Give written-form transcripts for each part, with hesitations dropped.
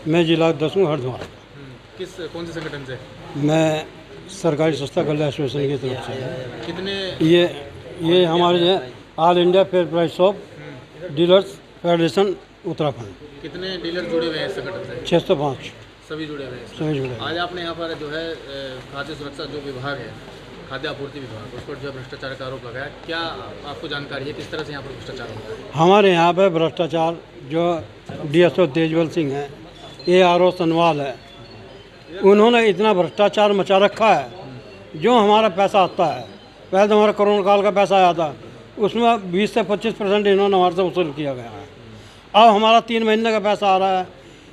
मैं जिला 10 हरिद्वार। कौन से संगठन से? मैं सरकारी संस्था कल्याण एसोसिएशन की तरफ से। कितने? ये हमारे जो है all India fair price shop dealers federation Uttarakhand. कितने डीलर जुड़े हुए हैं इस संगठन से? 605 सभी जुड़े हुए हैं। सभी जुड़े हैं। आज आपने यहाँ पर जो है खाद्य सुरक्षा जो विभाग है, खाद्य आपूर्ति विभाग, उस पर जो है भ्रष्टाचार का आरोप लगाया। क्या आपको जानकारी है किस तरह से यहाँ पर भ्रष्टाचार होता है? हमारे यहाँ पे भ्रष्टाचार जो डीएसओ तेजवल सिंह है, ARO सनवाल है, उन्होंने इतना भ्रष्टाचार मचा रखा है। जो हमारा पैसा आता है, पहले तो हमारा कोरोना काल का पैसा आया था, उसमें 20 से 25% इन्होंने हमारे से वसूल किया गया है। अब हमारा 3 महीने का पैसा आ रहा है,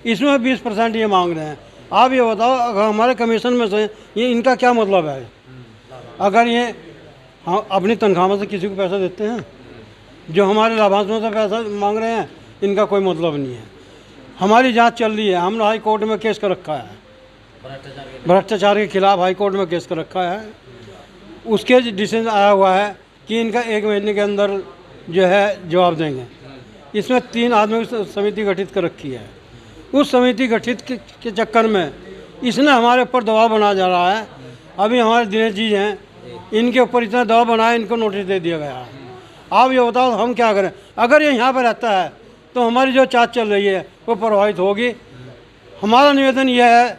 इसमें 20% ये मांग रहे हैं। आप ये बताओ, अगर हमारे कमीशन में से ये इनका क्या मतलब है? अगर ये हम अपनी तनख्वाह में से किसी को पैसा देते हैं, जो हमारे लाभांशों से पैसा मांग रहे हैं, इनका कोई मतलब नहीं है। हमारी जांच चल रही है, हमने हाई कोर्ट में केस कर रखा है, भ्रष्टाचार के खिलाफ हाई कोर्ट में केस कर रखा है। उसके डिसीजन आया हुआ है कि इनका 1 महीने के अंदर जो है जवाब देंगे। इसमें 3 आदमी की समिति गठित कर रखी है। उस समिति गठित के चक्कर में इसने हमारे ऊपर दबाव बनाया जा रहा है। अभी हमारे दिनेश जी हैं, इनके ऊपर इतना दबाव बनाया, इनको नोटिस दे दिया गया है। आप ये बताओ हम क्या करें? अगर ये यहाँ पर रहता है तो हमारी जो जांच चल रही है वो प्रभावित होगी। हमारा निवेदन यह है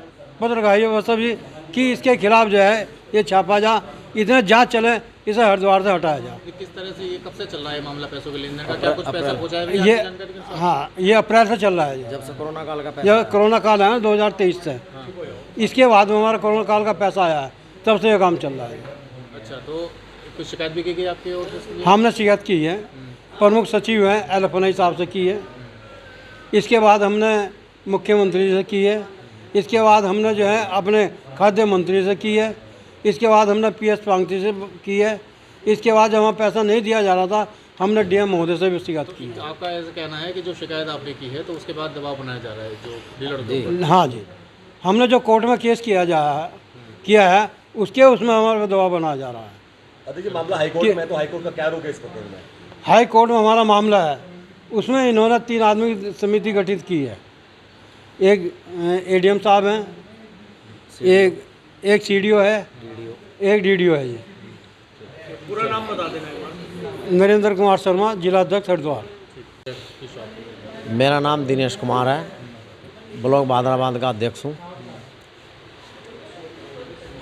पत्रकारियों सभी कि इसके खिलाफ जो है ये छापा जा, इतना जांच चले, इसे हरिद्वार से हटाया जाए। किस तरह से ये कब से चल रहा है मामला पैसों के लेन देन का? क्या कुछ पैसा पहुँचा है? ये हाँ, ये अप्रैल से चल रहा है। जब से कोरोना काल का ये कोरोना काल है ना 2023 से, इसके बाद में हमारा कोरोना काल का पैसा आया है, तब से ये काम चल रहा है। अच्छा, तो कुछ शिकायत भी की गई आपकी ओर से? हमने शिकायत की है, प्रमुख सचिव हैं एलफनाई साहब से की है। इसके बाद हमने मुख्यमंत्री से की है। इसके बाद हमने जो है अपने खाद्य मंत्री से की है। इसके बाद हमने PS पांगती से की है। इसके बाद जब हमें पैसा नहीं दिया जा रहा था, हमने DM महोदय से भी शिकायत की है। आपका ऐसा कहना है कि जो शिकायत आपने की है तो उसके बाद दबाव बनाया जा रहा है जो डीलर? हाँ जी, हमने जो कोर्ट में केस किया है उसमें हमारे पर दबाव बनाया जा रहा है। देखिए मामला हाईकोर्ट में, तो हाईकोर्ट का क्या रोक है इस पर? हाई कोर्ट में हमारा मामला है, उसमें इन्होंने 3 आदमी की समिति गठित की है। एक ADM साहब हैं, एक CDO है, एक DDO है। ये पूरा नाम बता देना। नरेंद्र कुमार शर्मा, जिला अध्यक्ष हरिद्वार। मेरा नाम दिनेश कुमार है, ब्लॉक बादराबाद का अध्यक्ष हूँ।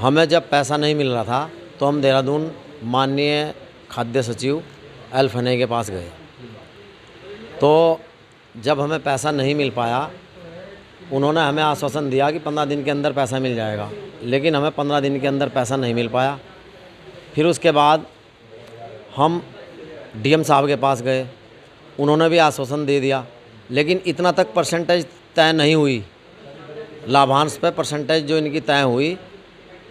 हमें जब पैसा नहीं मिल रहा था तो हम देहरादून माननीय खाद्य सचिव एलफने के पास गए। तो जब हमें पैसा नहीं मिल पाया, उन्होंने हमें आश्वासन दिया कि 15 दिन के अंदर पैसा मिल जाएगा, लेकिन हमें 15 दिन के अंदर पैसा नहीं मिल पाया। फिर उसके बाद हम DM साहब के पास गए, उन्होंने भी आश्वासन दे दिया, लेकिन इतना तक परसेंटेज तय नहीं हुई। लाभांश पे परसेंटेज जो इनकी तय हुई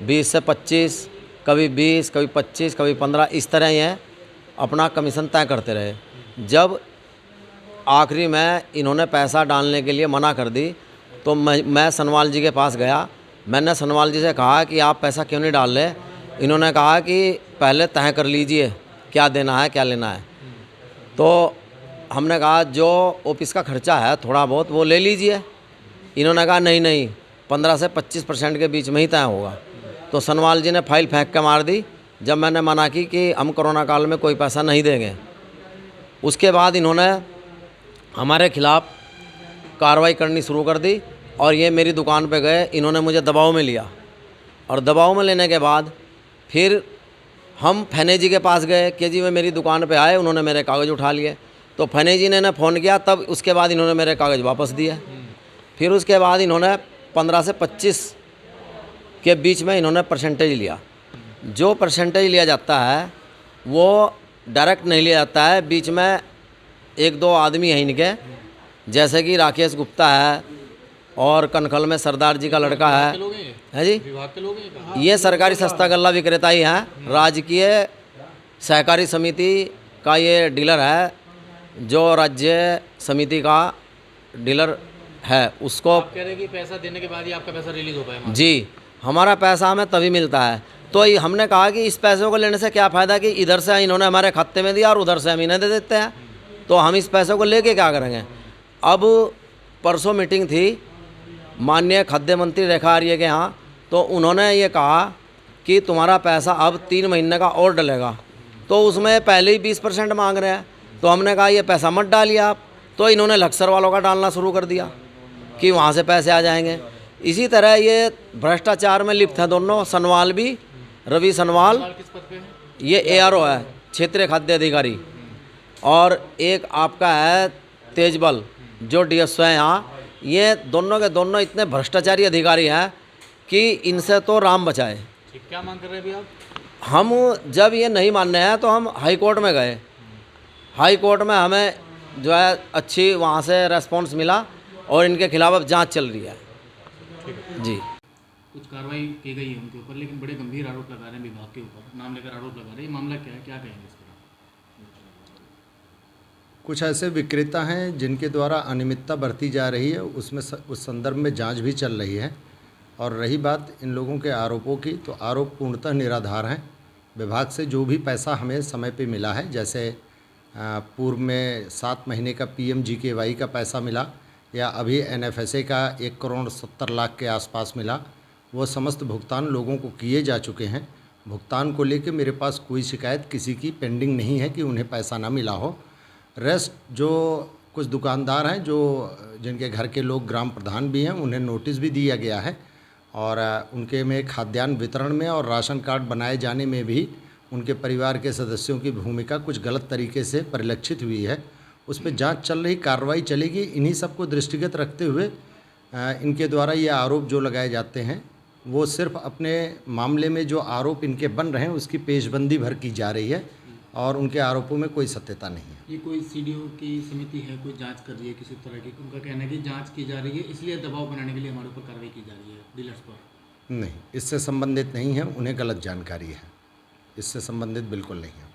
20 से 25, कभी 20, कभी 25, कभी 15, इस तरह ही है, अपना कमीशन तय करते रहे। जब आखिरी में इन्होंने पैसा डालने के लिए मना कर दी तो मैं सनवाल जी के पास गया। मैंने सनवाल जी से कहा कि आप पैसा क्यों नहीं डाल रहे? इन्होंने कहा कि पहले तय कर लीजिए क्या देना है क्या लेना है। तो हमने कहा जो ऑफिस का खर्चा है थोड़ा बहुत वो ले लीजिए। इन्होंने कहा नहीं 15 से 25% के बीच में ही तय होगा। तो सनवाल जी ने फाइल फेंक के मार दी जब मैंने मना की कि हम कोरोना काल में कोई पैसा नहीं देंगे। उसके बाद इन्होंने हमारे खिलाफ़ कार्रवाई करनी शुरू कर दी और ये मेरी दुकान पे गए, इन्होंने मुझे दबाव में लिया और दबाव में लेने के बाद फिर हम फैने जी के पास गए कि जी वे मेरी दुकान पे आए, उन्होंने मेरे कागज़ उठा लिए। तो फैने जी ने फ़ोन किया, तब उसके बाद इन्होंने मेरे कागज़ वापस दिए। फिर उसके बाद इन्होंने 15 से 25 के बीच में इन्होंने परसेंटेज लिया। जो परसेंटेज लिया जाता है वो डायरेक्ट नहीं लिया जाता है, बीच में 1-2 आदमी हैं इनके, जैसे कि राकेश गुप्ता है और कनखल में सरदार जी का लड़का है जी। विभाग के लोग हैं? ये सरकारी सस्ता गल्ला विक्रेता ही हैं। राजकीय सहकारी समिति का ये डीलर है, जो राज्य समिति का डीलर है। उसको आप कह रहे हैं कि पैसा देने के बाद ही आपका पैसा रिलीज हो पाएगा? जी, हमारा पैसा हमें तभी मिलता है। तो हमने कहा कि इस पैसों को लेने से क्या फ़ायदा कि इधर से इन्होंने हमारे खाते में दिया और उधर से हम इन्हें दे देते हैं, तो हम इस पैसों को लेके क्या करेंगे। अब परसों मीटिंग थी माननीय खाद्य मंत्री रेखा आर्य के यहाँ, तो उन्होंने ये कहा कि तुम्हारा पैसा अब 3 महीने का और डलेगा। तो उसमें पहले ही 20% मांग रहे हैं। तो हमने कहा ये पैसा मत डालिए आप। तो इन्होंने लक्सर वालों का डालना शुरू कर दिया कि वहाँ से पैसे आ जाएंगे। इसी तरह ये भ्रष्टाचार में लिप्त हैं दोनों, सनवाल भी, रवि सनवाल, किस पद पे है? ये ARO है, क्षेत्रीय खाद्य अधिकारी, और एक आपका है तेजबल जो DSO है यहाँ। ये दोनों के दोनों इतने भ्रष्टाचारी अधिकारी हैं कि इनसे तो राम बचाए। ठीक, क्या मांग कर रहे हैं अभी आप? हम जब ये नहीं मानने हैं तो हम हाई कोर्ट में गए। हाई कोर्ट में हमें जो है अच्छी वहाँ से रेस्पॉन्स मिला और इनके खिलाफ अब जांच चल रही है जी। कुछ कार्रवाई की गई है उनके ऊपर, लेकिन बड़े गंभीर आरोप लगा रहे हैं विभाग के ऊपर, नाम लेकर आरोप लगा रहे हैं। ये मामला क्या है, क्या कहेंगे इस पर? कुछ ऐसे विक्रेता हैं जिनके द्वारा अनियमितता बरती जा रही है, उसमें उस संदर्भ में जांच भी चल रही है। और रही बात इन लोगों के आरोपों की, तो आरोप पूर्णतः निराधार हैं। विभाग से जो भी पैसा हमें समय पे मिला है, जैसे पूर्व में 7 महीने का PMGKY का पैसा मिला, या अभी NFSA का 1,70,00,000 के आसपास मिला, वो समस्त भुगतान लोगों को किए जा चुके हैं। भुगतान को लेकर मेरे पास कोई शिकायत किसी की पेंडिंग नहीं है कि उन्हें पैसा ना मिला हो। रेस्ट जो कुछ दुकानदार हैं जो जिनके घर के लोग ग्राम प्रधान भी हैं, उन्हें नोटिस भी दिया गया है, और उनके में खाद्यान्न वितरण में और राशन कार्ड बनाए जाने में भी उनके परिवार के सदस्यों की भूमिका कुछ गलत तरीके से परिलक्षित हुई है। उस पर जांच चल रही, कार्रवाई चलेगी। इन्हीं सबको दृष्टिगत रखते हुए इनके द्वारा ये आरोप जो लगाए जाते हैं, वो सिर्फ अपने मामले में जो आरोप इनके बन रहे हैं उसकी पेशबंदी भर की जा रही है, और उनके आरोपों में कोई सत्यता नहीं है। ये कोई CDO की समिति है, कोई जांच कर रही है किसी तरह की? उनका कहना है कि जांच की जा रही है, इसलिए दबाव बनाने के लिए हमारे ऊपर कार्रवाई की जा रही है डीलर्स पर। नहीं, इससे संबंधित नहीं है, उन्हें गलत जानकारी है, इससे संबंधित बिल्कुल नहीं है।